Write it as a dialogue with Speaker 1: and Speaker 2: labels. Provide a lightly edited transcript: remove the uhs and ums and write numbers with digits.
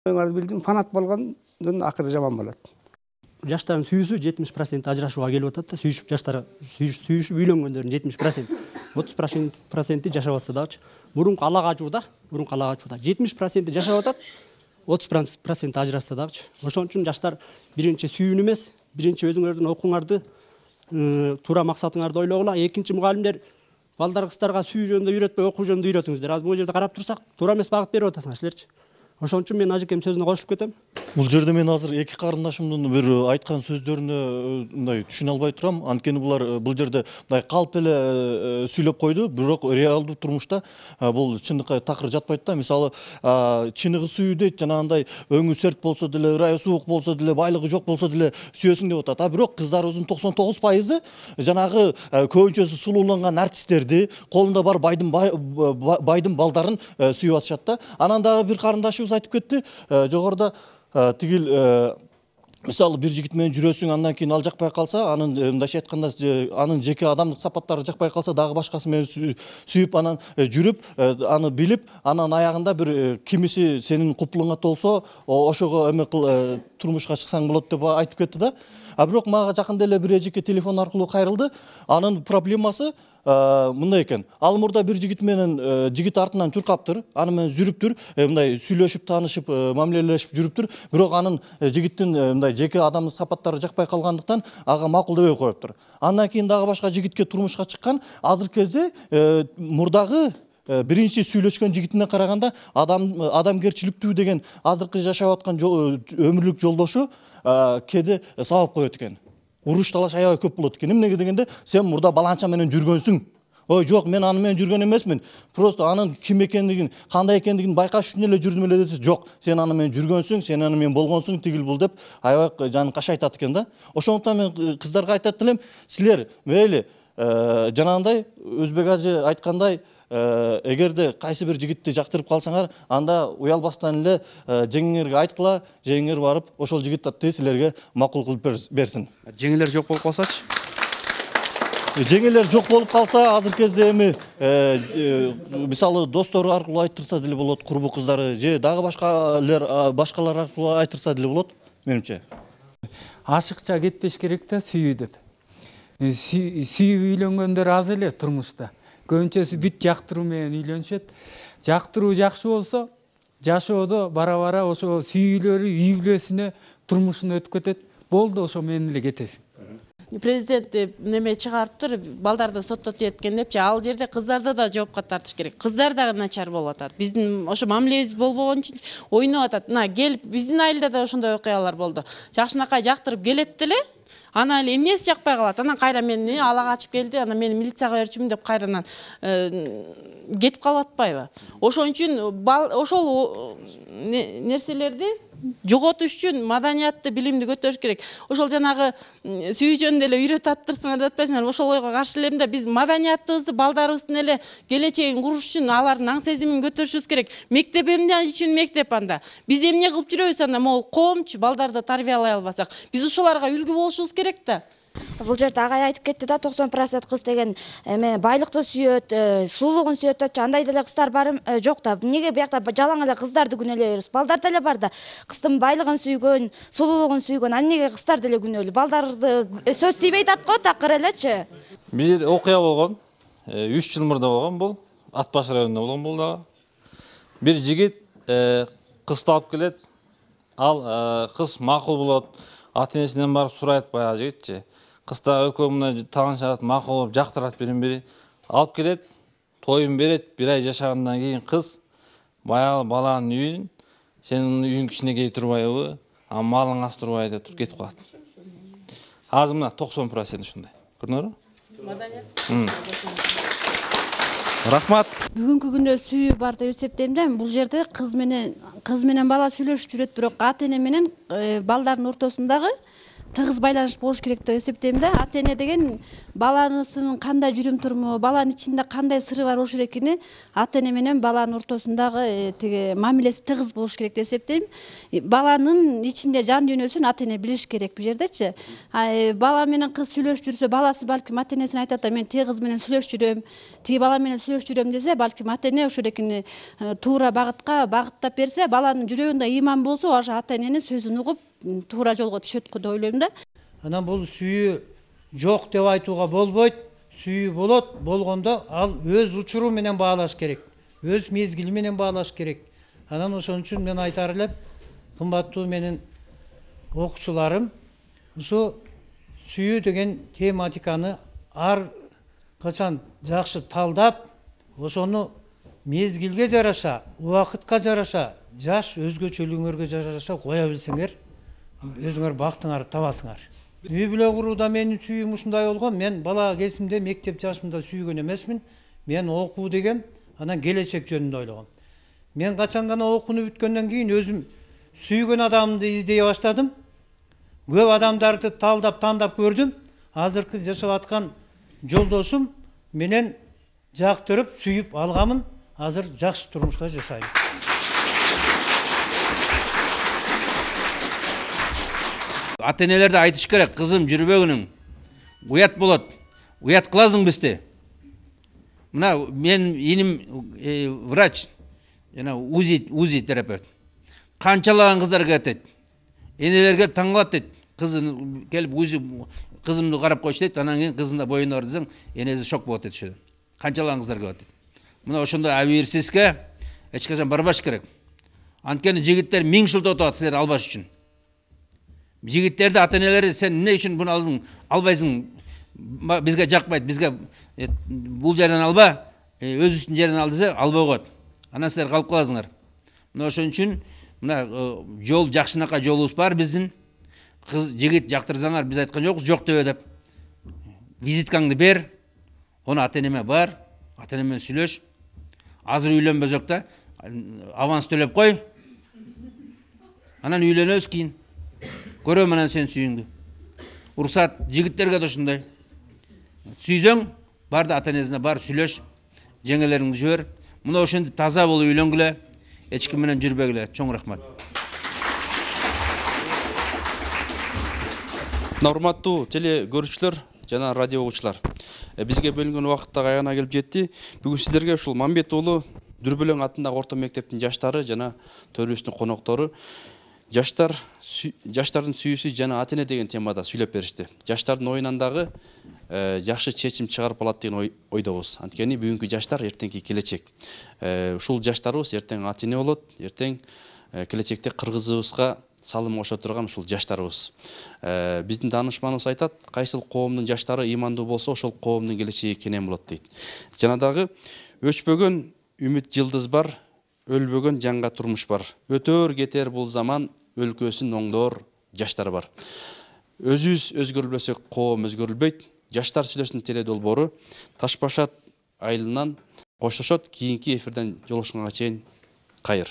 Speaker 1: Öňňärde bildim, fanat bolgandan akyrы жаман болот.
Speaker 2: Жаштардын сүйүүсү 70% ажырашууга келип атат да, сүйүшүп жаштар сүйүшүп үйлөнгөндөрдүн 70%, 30% жашап атса дагычы. Мурунку ала качууда 70% жашап атат, 30% ажырашса дагычы. Ошон үчүн жаштар биринчи сүйүүнү эмес, биринчи өзүңөрдүн окууңарды, туура максатыңарды ойлогула. Экинчи мугалимдер балдар кыздарга сүйүү жөнүндө үйрөтпөй, окуу жөнүндө үйрөтүңүздөр. Азыр бул жерде карап турсак, туура эмес багыт берип атасыңар силерчи. Ошон үчүн мен ажекем сөзүнө кошулуп кетем.
Speaker 3: Бул жерде мен азыр эки карындашымдын бир айткан сөздөрүнө мындай түшүнө албай турам. Анткени булар бул жерде мындай калп эле сүйлөп койду, бирок реалдуу турмушта бул чындыкка такыр жатпайт да. Мисалы, чыныгы сүйүү дейт, жанагындай өңү серт болсо деле, ырайы суук болсо деле, байлыгы жок болсо деле сүйөсүң деп атат. А бирок кыздарыбыздын 99% жанагы көбүнчөсү сулууланган артисттерди, колунда бар байдын балдарын сүйүп атышат да. Анан дагы бир карындашыбыз айтып кетти, жогоруда тигил мисалы бир жигит менен жүрөсүң, андан кийин ал жакпай калса, анын мындайча айтканда анын жеке адамдык сапаттары жакпай калса, дагы башкасы менен сүйүп анан жүрүп, аны билип, анан аягында бир кимиси сенин купулуңа толсо, ошого эме кыл турмушка чыксаң болот деп айтып кетти да. А бирок мага жакында эле бир эжеке телефон аркылуу кайрылды. Анын проблемасы мындай экен. Ал мурда бир жигит менен жигит артынан чуркаптыр, аны менен жүрүптүр, мындай сүйлөшүп, таанышып, мамилелешип жүрүптүр. Бирок анын жигиттин мындай жеке адамдык сапаттары жакпай калгандыктан ага макулдобой коюптур. Андан кийин дагы башка жигитке турмушка чыккан. Азыркы кезде мурдагы биринчи сүйлөшкөн жигитине караганда адамгерчиликтүү деген азыркы жашап аткан өмүрлүк жолдошу кээде сабап коет экен. Уруш талаш аябай көп болот экен. Эмнеге дегенде, сен мурда баланча менен жүргөнсүң. Ой, жок, мен аны менен жүргөн эмесмин. Просто анын ким экендигин, кандай экендигин байкаш үчүн эле жүрдүм эле десе, жок, сен аны менен жүргөнсүң, сен аны менен болгонсуң, тигил бул деп аябай жанын кашайтат экен да. Ошондуктан мен кыздарга айтат элем, силер мейли жанагындай Өзбек ажы айткандай, эгерде кайсы бир жигитти жактырып калсаңар, анда уялбастан эле жеңиңерге айткыла, жеңиңер барып ошол жигит силерге макул кылып берсин.
Speaker 4: Жеңилер жок болуп калсачы?
Speaker 3: Жеңилер жок болуп калса, азыркы кезде эми мисалы достору аркылуу айтырса деле болот, курбу кыздары, же дагы башкалар аркылуу айтырса деле болот, менимче.
Speaker 5: Ашыкча кетпеш керек да сүйүү деп. Сүйүп үйлөнгөндөр аз эле турмушта. Көбүнчөсү бүт жактыруу менен үйлөнүшөт. Жактыруу жакшы болсо, жашоодо бара-бара ошо сүйүүлөрү үй бүлөсүнө, турмушуна өтүп кетет. Болду, ошо менен эле кетесиң.
Speaker 6: Президент неме чыгарыптыр, балдарды соттотуп эткен депчи, ал жерде кыздарды да жоопко тартыш керек. Кыздар дагы начар болуп атат. Биздин ошо мамилебиз болбогон үчүн ойноп атат. Мына келип, биздин айылда да ошондой окуялар болду. Жакшынакай жактырып келет деле, ана эле эмнеси жакпай калат. Анан кайра мени ала качып келди, анан мени милицияга берчүмүн деп кайрадан кетип калып атпайбы? Ошон үчүн ошол нерселерди жоготуш үчүн маданиятты, билимди көтөрүш керек. Ошол жанагы сүйүү жөнүндө эле үйрөтүп атырсыңар деп атпайсыңар. Ошол ойго каршы элем да, биз маданиятыбызды, балдарыбыздын эле келечегин куруш үчүн алардын аң сезимин көтөрүшүбүз керек. Мектеп эмне үчүн мектеп анда? Биз эмне кылып жүрөбүз анда? Могул коомчу балдарды тарбиялай албасак, биз ошолорго үлгү болушубуз керек да.
Speaker 7: Бул жерде агай айтып кетти да, 90% кыз деген эме байлыкты сүйөт, сулуулугун сүйөт депчи. Андай деле кыздар бар жок да. Эмнеге биякта жалаң эле кыздарды күнөөлөйбүз? Балдар деле бар да. Кыздын байлыгын сүйгөн, сулуулугун сүйгөн. Эмнеге кыздар деле күнөөлүү? Балдарды сөз тийбей атат го, такыр элечи.
Speaker 4: Бир окуя болгон. 3 жыл мурда болгон бул. Ат баш районунда болгон бул дагы. Бир жигит кыз алып келет. Ал кыз макул болот. Ата-энесинен барып сурайт баягы жигитчи. Кызда экөө мына таанышат, макул болуп жактырат бирин-бири. Алып келет, тоюн берет. Бир ай жашагандан кийин кыз баягы баланын үйүн, сенин үйүң кичинекей турбайбы, а малың аз турбайбы деп туруп кетип калат. Азыр мына 90% ушундай. Көрдүңөрбү? Рахмат.
Speaker 8: Бүгүнкү күндө сүйүү бар деп эсептейм да. Бул жерде кыз менен бала сүйлөшүп жүрөт, бирок ата-эне менен балдардын ортосундагы тыгыз байланыш болуш керек деп эсептейм да. Ата эне деген баланысынын кандай жүрүм туруму, баланын ичинде кандай сыры бар болуш керекини ата эне менен баланын ортосундагы тиги мамилеси тыгыз болуш керек деп эсептейм. Баланын ичинде жан дүйнөсүн ата эне билиш керек бул жердечи. Бала менен кыз сүйлөшүп жүрсө, баласы балким ата энесине айтат да, мен тиги кыз менен сүйлөшүп жүрөм, тиги бала менен сүйлөшүп жүрөм десе, балким ата эне ошол экини туура багытка багыттап берсе, баланын жүрөгүндө ыйман болсо, ошо ата эненин сөзүн угуп туура жолго түшөт го деп ойлойм да.
Speaker 9: Анан бул сүйүү жок деп айтууга болбойт. Сүйүү болот, болгондо ал өз учуру менен баалаш керек. Өз мезгили менен баалаш керек. Анан ошон үчүн мен айтар элем, кымбаттуу менин окуучуларым, ушу сүйүү деген тематиканы ар качан жакшы талдап, ошону мезгилге жараша, убакытка жараша, жаш өзгөчөлүгүңөргө жараша коя билсеңер, өзүңөр бактыңар табасыңар. Үй бүлө курууда менин сүйүүм ушундай болгон. Мен бала кезимде мектеп жашымда сүйгөн эмесмин. Мен окуу дегем, анан келечек жөнүндө ойлогом. Мен качан гана окууну бүткөндөн кийин өзүм сүйгөн адамды издей баштадым. Көп адамдарды талдап, тандап көрдүм. Азыркы жашап аткан жолдошум менен жактырып, сүйүп алгамын. Азыр жакшы турмушта жашайм.
Speaker 10: Ата энелерде айтыш керек, кызым жүрбөгүнүң уят болот. Уят кыласың бизди. Мына мен иним врач, жана УЗИ терапевт. Канчалаган кыздар кетет. Энелерге таң калат дейт. Кызын келип УЗИ кызымды карап койчу дейт. Анан кийин кызында боюна бар десең, энеси шок болот дейт ошодо. Канчалаган кыздар кетет. Мына ошондой абийирсизге эч качан барбаш керек. Анткени жигиттер 1000 жыл отот силер албаш үчүн. Жигиттерди ата энелери сен эмне үчүн буну албайсың? Бизге жакпайт, бизге бул жерден алба, өзүбүздүн жерден ал десе албай коет. Анан силер калып каласыңар. Мына ошон үчүн мына жол жакшынакай жолубуз бар биздин. Кыз жигит жактырсаңар биз айткан жокпуз, жок дебе деп. Визиткаңды бер, ону ата энеме бар, ата эне менен сүйлөш. Азыр үйлөнбөсөк да аванс төлөп кой. Анан үйлөнөбүз кийин. Көрөм анан сен сүйүңдү. Уруксат жигиттерге да ушундай. Сүйсөң, бар да ата энесине бар сүйлөш, жеңелериңди жибер. Мына ошентип таза болуп үйлөнгүлө, эч ким менен жүрбөгүлө. Чоң рахмат.
Speaker 11: Урматтуу теле көрүүчүлөр жана радио угуучулар. Бизге бөлүнгөн убакыт да аягына келип жетти. Бүгүн сиздерге ушул Мамбет уулу Дүрбөлөң атындагы орто мектептин жаштары жана төрүбүздүн коноктору жаштардын сүйүүсү жана ата эне деген темада сүйлөп беришти. Жаштардын оюнан дагы жакшы чечим чыгарып алат деген ойдобуз. Анткени бүгүнкү жаштар эртеңки келечек. Ушул жаштарыбыз эртең ата эне болот, эртең келечекте кыргызыбызга салым кошо турган ушул жаштарыбыз. Биздин таанышманыбыз айтат, кайсыл коомдун жаштары ыймандуу болсо, ошол коомдун келечеги кенен болот дейт. Жана дагы өчпөгөн үмүт жылдыз бар, өлбөгөн жаңга турмуш бар. Өтөр кетер бул заман, өлкөсүн оңдоор жаштар бар. Өзүбүз өзгөрүлбөсөк, коом өзгөрүлбөйт. Жаштар сүйлөсүнүн теле долбоору Ташбашат айылынан коштошот. Кийинки эфирден жолугушканга чейин кайыр.